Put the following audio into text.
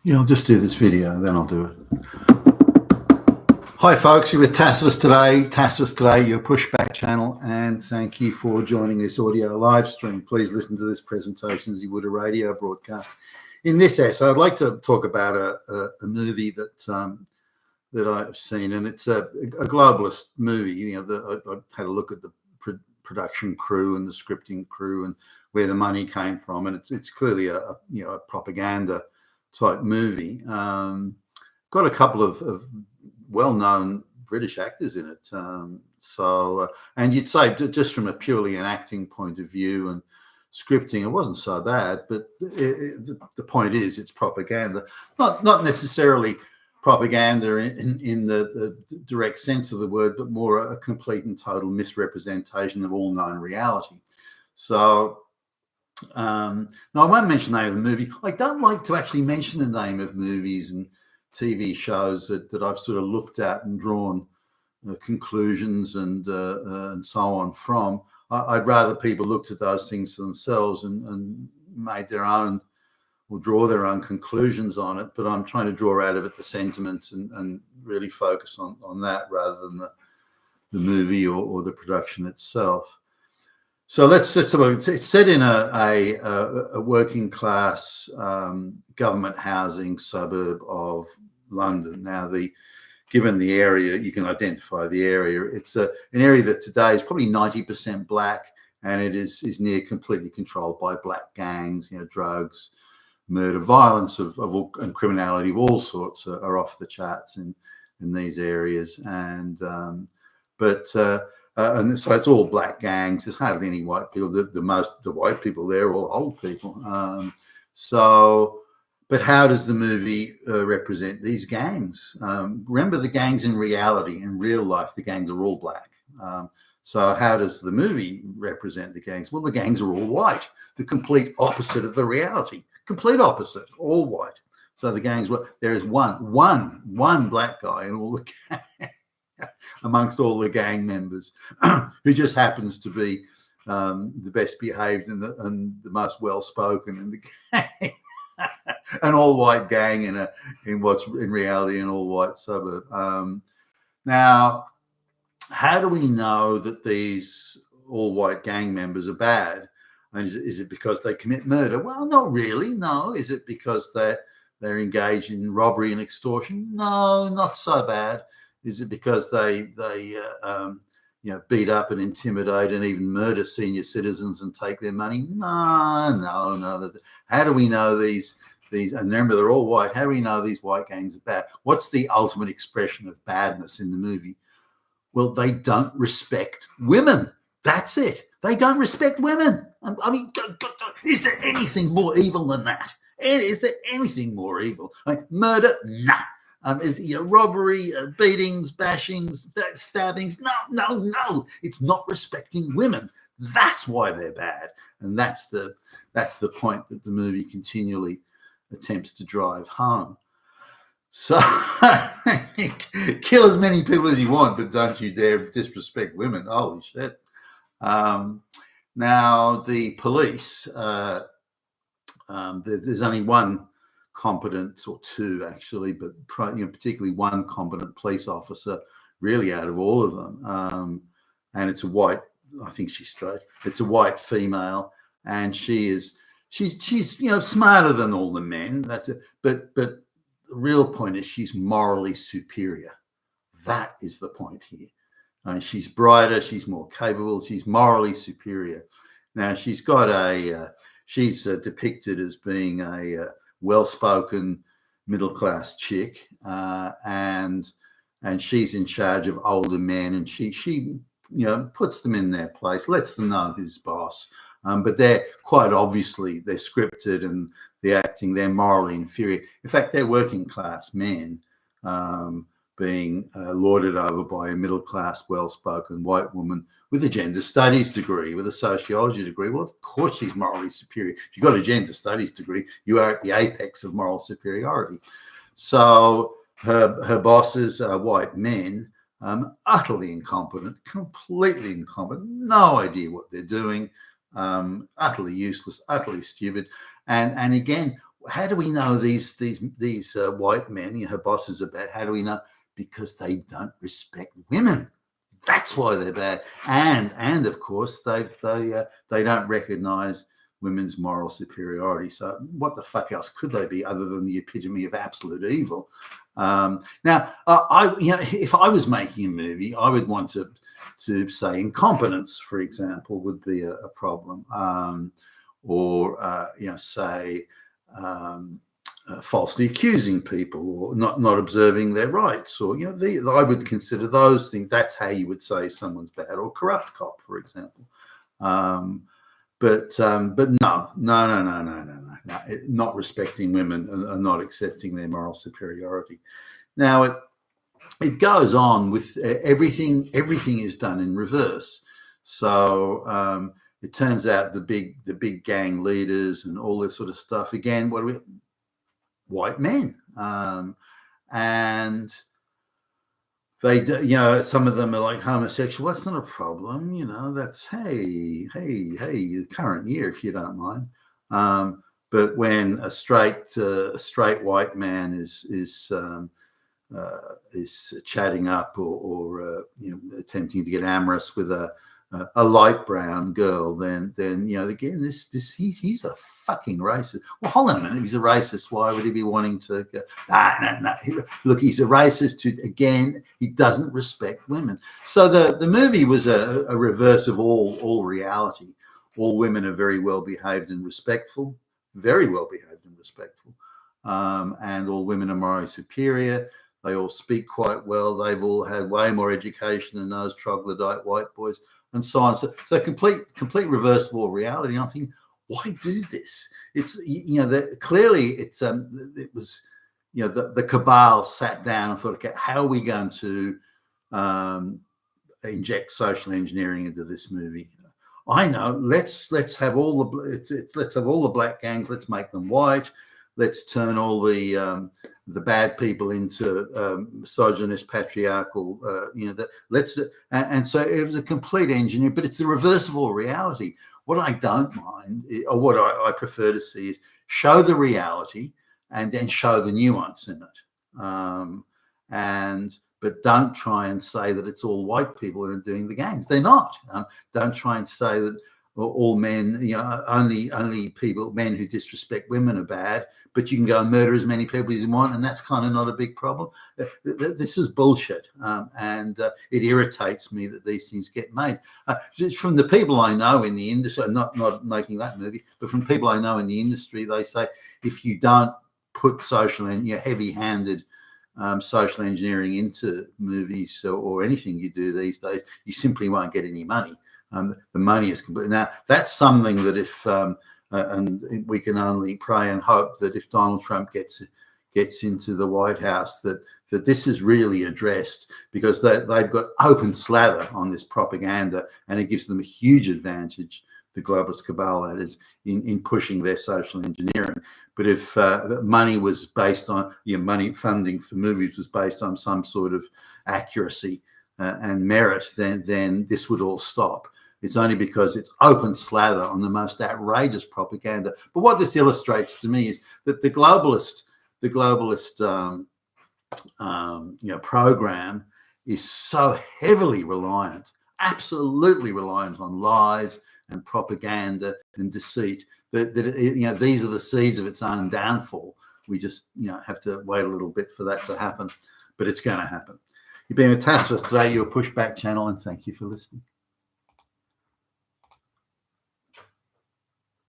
Yeah, I'll just do this video, then I'll do it. Hi folks, you're with Tacitus Today, your pushback channel, and thank you for joining this audio live stream. Please listen to this presentation as you would a radio broadcast. In this essay, I'd like to talk about a movie that I've seen, and it's a globalist movie. You know, I had a look at the production crew and the scripting crew and where the money came from, and it's clearly a propaganda type movie. Got a couple of well-known British actors in it. And you'd say just from a purely an acting point of view and scripting, it wasn't so bad. But the point is, it's propaganda, not necessarily propaganda in the direct sense of the word, but more a complete and total misrepresentation of all known reality. So. Now, I won't mention the name of the movie. I don't like to actually mention the name of movies and TV shows that I've sort of looked at and drawn conclusions and so on from. I'd rather people looked at those things for themselves and made their own or draw their own conclusions on it. But I'm trying to draw out of it the sentiments and really focus on that rather than the movie or the production itself. So let's have a look. It's set in a working class government housing suburb of London. Now, given the area, you can identify the area. It's an area that today is probably 90% black, and it is near completely controlled by black gangs. You know, drugs, murder, violence and criminality of all sorts are off the charts in these areas. And so it's all black gangs. There's hardly any white people. The white people there are all old people. But how does the movie represent these gangs? Remember, the gangs in reality, in real life, the gangs are all black. So how does the movie represent the gangs? Well, the gangs are all white. The complete opposite of the reality. Complete opposite, all white. So the gangs there is one black guy in all the gangs. Amongst all the gang members, who just happens to be the best behaved and the most well spoken in the gang, an all white gang in what's in reality an all white suburb. Now, how do we know that these all white gang members are bad? And is it because they commit murder? Well, not really. No. Is it because they're engaged in robbery and extortion? No, not so bad. Is it because they beat up and intimidate and even murder senior citizens and take their money? No. How do we know these? And remember, they're all white. How do we know these white gangs are bad? What's the ultimate expression of badness in the movie? Well, they don't respect women. That's it. They don't respect women. I mean, is there anything more evil than that? Is there anything more evil? Murder? Nah. Robbery, beatings, bashings, stabbings. No. It's not respecting women. That's why they're bad. And that's the point that the movie continually attempts to drive home. So kill as many people as you want, but don't you dare disrespect women. Holy shit. Now, the police, there's only one competent, or two actually, but particularly one competent police officer really out of all of them. And it's a white, I think she's straight. It's a white female, and she's smarter than all the men. That's it. But the real point is she's morally superior. That is the point here. She's brighter, she's more capable, she's morally superior. Now she's depicted as being a well-spoken middle-class chick, and she's in charge of older men, and she puts them in their place, lets them know who's boss. But they're quite obviously, they're scripted and the acting, they're morally inferior. In fact, they're working class men being lorded over by a middle-class, well-spoken white woman with a gender studies degree, with a sociology degree. Well, of course she's morally superior. If you've got a gender studies degree, you are at the apex of moral superiority. So her bosses are white men, utterly incompetent, completely incompetent, no idea what they're doing, utterly useless, utterly stupid. And again, how do we know these white men, her bosses, are bad? How do we know? Because they don't respect women. That's why they're bad. And of course they don't recognise women's moral superiority. So what the fuck else could they be other than the epitome of absolute evil? Now, if I was making a movie, I would want to say incompetence, for example, would be a problem, or say falsely accusing people, or not observing their rights, or I would consider those things. That's how you would say someone's bad, or corrupt cop, for example. But no, not respecting women and not accepting their moral superiority. Now it goes on with everything. Everything is done in reverse. So it turns out the big gang leaders and all this sort of stuff, again, what are we? White men, and they do, some of them are like homosexual. That's not a problem, that's hey, current year, if you don't mind. But when a straight white man is chatting up or attempting to get amorous with a light brown girl, then again, he's a fucking racist. Well, hold on a minute. If he's a racist, why would he be wanting to go? No. Look, he's a racist. Again, he doesn't respect women. So the movie was a reverse of all reality. All women are very well behaved and respectful, very well behaved and respectful, and all women are morally superior. They all speak quite well. They've all had way more education than those troglodyte white boys, and so on. So complete reverse of all reality. I'm thinking, why do this? It's clearly it was the cabal sat down and thought, okay, how are we going to inject social engineering into this movie? I know. Let's have all the black gangs. Let's make them white. Let's turn all the bad people into misogynist, patriarchal. And so it was a complete engineer, but it's the reverse of all reality. What I don't mind, or what I prefer to see, is show the reality and then show the nuance in it. But don't try and say that it's all white people who are doing the gangs. They're not. Don't try and say that all men, only men who disrespect women are bad, but you can go and murder as many people as you want, and that's kind of not a big problem. This is bullshit, and it irritates me that these things get made. Just from the people I know in the industry, not making that movie, but from people I know in the industry, they say if you don't put social and heavy-handed social engineering into movies or anything you do these days, you simply won't get any money. The money is complete. Now, that's something that if and we can only pray and hope that if Donald Trump gets into the White House, that this is really addressed, because they've got open slather on this propaganda, and it gives them a huge advantage, the globalist cabal, that is, in pushing their social engineering. But if money was based on money funding for movies was based on some sort of accuracy and merit, then this would all stop. It's only because it's open slather on the most outrageous propaganda. But what this illustrates to me is that the globalist program is so heavily reliant, absolutely reliant on lies and propaganda and deceit that these are the seeds of its own downfall. We just have to wait a little bit for that to happen, but it's going to happen. You've been with Tacitus today, your pushback channel, and thank you for listening.